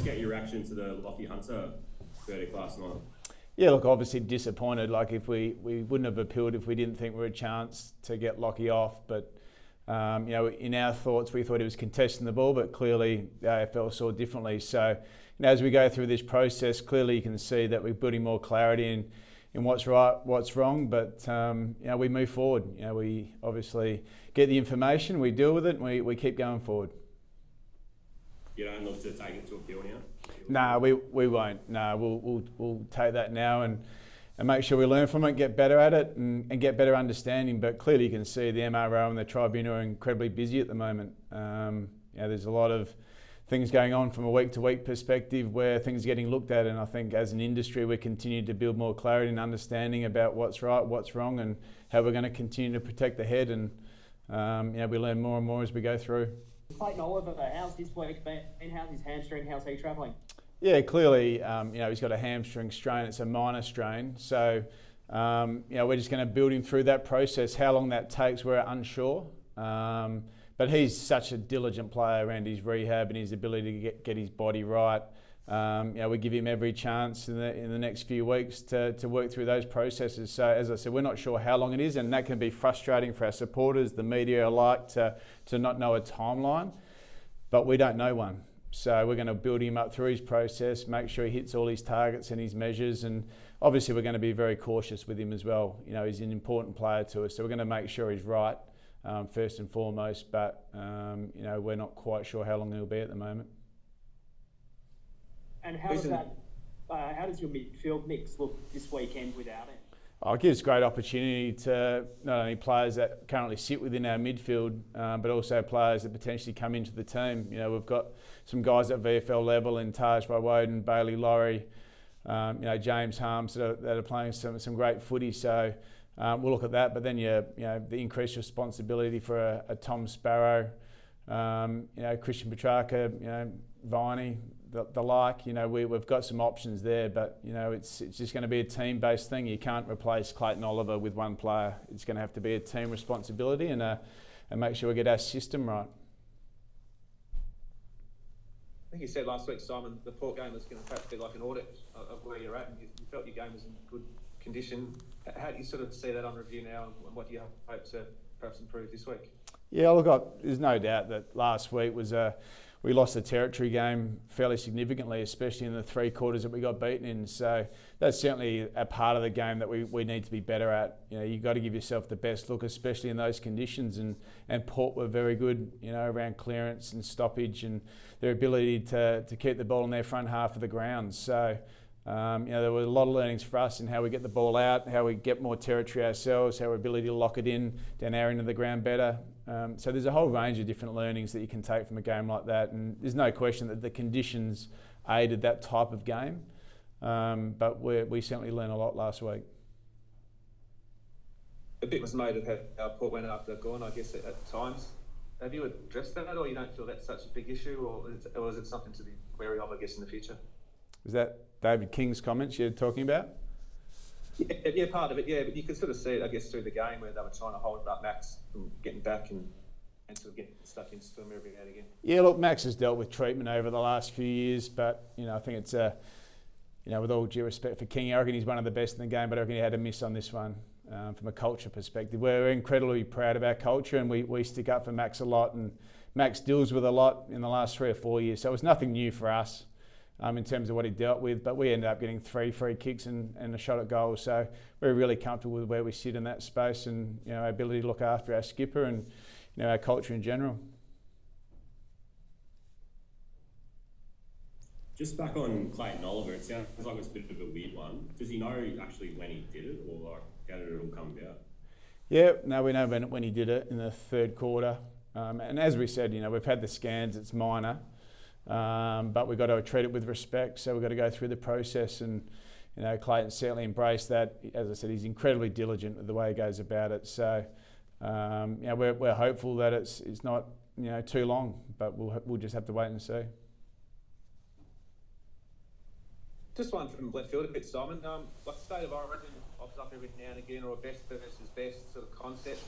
get your reaction to the Lockie Hunter verdict last night? Yeah, look, obviously disappointed. Like if we wouldn't have appealed if we didn't think we were a chance to get Lockie off. But in our thoughts, we thought he was contesting the ball, but clearly the AFL saw differently. So as we go through this process, clearly you can see that we're building more clarity in what's right, what's wrong. But we move forward. We obviously get the information, we deal with it, and we keep going forward. You don't look to take it to appeal now? No, we won't. No, we'll take that now and make sure we learn from it, get better at it, and get better understanding. But clearly, you can see the MRO and the tribunal are incredibly busy at the moment. There's a lot of things going on from a week-to-week perspective where things are getting looked at, and I think as an industry, we continue to build more clarity and understanding about what's right, what's wrong, and how we're going to continue to protect the head. And we learn more and more as we go through. Clayton Oliver, how's his week been? How's his hamstring? How's he travelling? Yeah, clearly, he's got a hamstring strain. It's a minor strain. So, we're just going to build him through that process. How long that takes, we're unsure. But he's such a diligent player around his rehab and his ability to get his body right. We give him every chance in the next few weeks to work through those processes. So, as I said, we're not sure how long it is, and that can be frustrating for our supporters, the media alike, to not know a timeline. But we don't know one. So we're going to build him up through his process, make sure he hits all his targets and his measures, and obviously we're going to be very cautious with him as well. He's an important player to us, so we're going to make sure he's right first and foremost. But we're not quite sure how long he'll be at the moment. And how does your midfield mix look this weekend without it? It gives great opportunity to not only players that currently sit within our midfield, but also players that potentially come into the team. We've got some guys at VFL level in Taj Woden, Bailey Laurie, James Harms that are playing some great footy. So we'll look at that. But then the increased responsibility for a Tom Sparrow, Christian Petrarca, Viney, the like. We've got some options there, but it's just going to be a team-based thing. You can't replace Clayton Oliver with one player. It's going to have to be a team responsibility and make sure we get our system right. I think you said last week, Simon, the Port game was going to perhaps be like an audit of where you're at, and you felt your game was in good condition. How do you sort of see that on review now, and what do you hope to perhaps improve this week? Yeah, look, there's no doubt that last week was we lost the territory game fairly significantly, especially in the three quarters that we got beaten in. So that's certainly a part of the game that we need to be better at. You've got to give yourself the best look, especially in those conditions. And Port were very good, around clearance and stoppage and their ability to keep the ball in their front half of the ground. So there were a lot of learnings for us in how we get the ball out, how we get more territory ourselves, how our ability to lock it in down our end of the ground better. So there's a whole range of different learnings that you can take from a game like that, and there's no question that the conditions aided that type of game, but we certainly learned a lot last week. A bit was made of how Port went after Goodwin, I guess, at times. Have you addressed that, or you don't feel that's such a big issue, or is it something to be wary of, I guess, in the future? Is that David King's comments you're talking about? Yeah, part of it, yeah. But you could sort of see it, I guess, through the game where they were trying to hold up Max from getting back and sort of getting stuck into them every now and again. Yeah, look, Max has dealt with treatment over the last few years, but, I think it's with all due respect for King, I reckon he's one of the best in the game, but I reckon he had a miss on this one from a culture perspective. We're incredibly proud of our culture, and we stick up for Max a lot, and Max deals with a lot in the last 3 or 4 years, so it was nothing new for us. In terms of what he dealt with, but we ended up getting 3 free kicks and a shot at goal. So we're really comfortable with where we sit in that space, and our ability to look after our skipper and our culture in general. Just back on Clayton Oliver, it sounds like it's a bit of a weird one. Does he know actually when he did it, or how did it all come about? Yeah, no, we know when he did it in the third quarter, and as we said, we've had the scans. It's minor. But we've got to treat it with respect, so we've got to go through the process, and Clayton certainly embraced that. As I said, he's incredibly diligent with the way he goes about it, so we're hopeful that it's not too long, but we'll just have to wait and see. Just one from left field a bit, Simon. Like State of Origin pops up every now and again, or a best versus best sort of concept.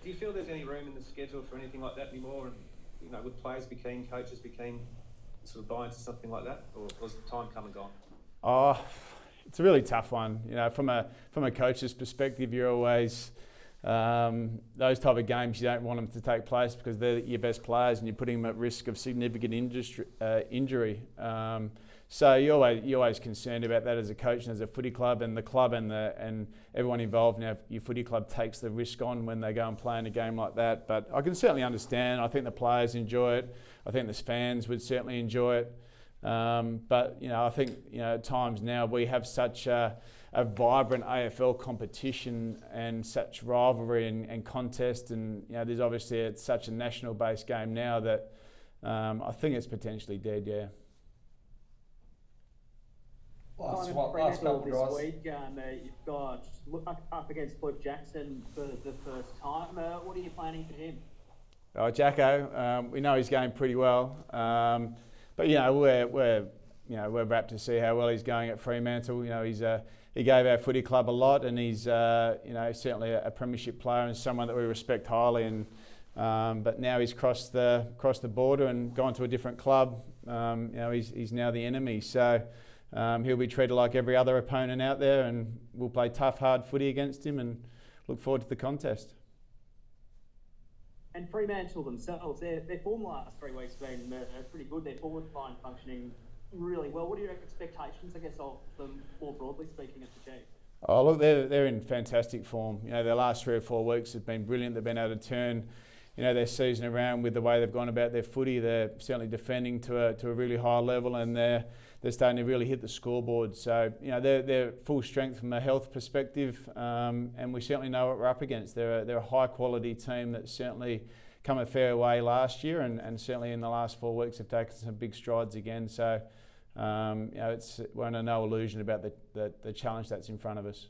Do you feel there's any room in the schedule for anything like that anymore? And would players be keen, coaches be keen sort of buy into something like that, or was the time come and gone? Oh, it's a really tough one. You know, from a coach's perspective, you're always those type of games you don't want them to take place because they're your best players and you're putting them at risk of significant injury. So you're always concerned about that as a coach and as a footy club, and the club and everyone involved. Now, your footy club takes the risk on when they go and play in a game like that. But I can certainly understand. I think the players enjoy it. I think the fans would certainly enjoy it. But you know, I think at times now we have such a vibrant AFL competition and such rivalry and contest, and there's obviously it's such a national-based game now that I think it's potentially dead. Yeah. Last Fremantle couple, this guys. week, you've got up against Luke Jackson for the first time. What are you planning for him? Oh, Jacko, we know he's going pretty well, but we're rapt to see how well he's going at Fremantle. He gave our footy club a lot, and he's certainly a premiership player and someone that we respect highly. And but now he's crossed the border and gone to a different club. He's now the enemy. So. He'll be treated like every other opponent out there, and we'll play tough, hard footy against him and look forward to the contest. And Fremantle themselves, their form the last 3 weeks has been pretty good. Their forward line functioning really well. What are your expectations, I guess, of them more broadly speaking at the G? Oh, look, they're in fantastic form. Their last 3 or 4 weeks have been brilliant. They've been able to turn their season around with the way they've gone about their footy. They're certainly defending to a really high level, and they're starting to really hit the scoreboard. So, they're full strength from a health perspective, and we certainly know what we're up against. They're a high quality team that certainly come a fair way last year, and certainly in the last 4 weeks have taken some big strides again. So, we're under no illusion about the challenge that's in front of us.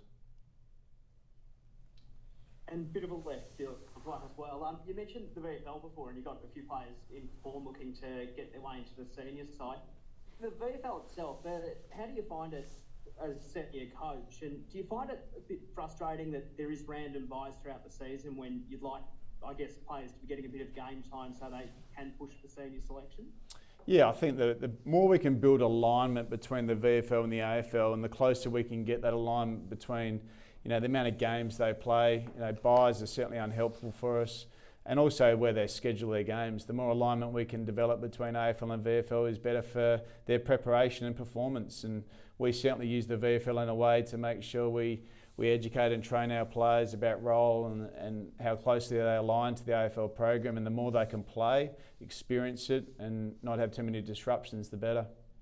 And bit of a left field right as well. You mentioned the VFL before, and you've got a few players in form looking to get their way into the senior side. The VFL itself, how do you find it as senior coach? And do you find it a bit frustrating that there is random buys throughout the season when you'd like, I guess, players to be getting a bit of game time so they can push for senior selection? Yeah, I think the more we can build alignment between the VFL and the AFL, and the closer we can get that alignment between, the amount of games they play, buys are certainly unhelpful for us. And also where they schedule their games. The more alignment we can develop between AFL and VFL is better for their preparation and performance. And we certainly use the VFL in a way to make sure we educate and train our players about role and how closely they align to the AFL program. And the more they can play, experience it, and not have too many disruptions, the better.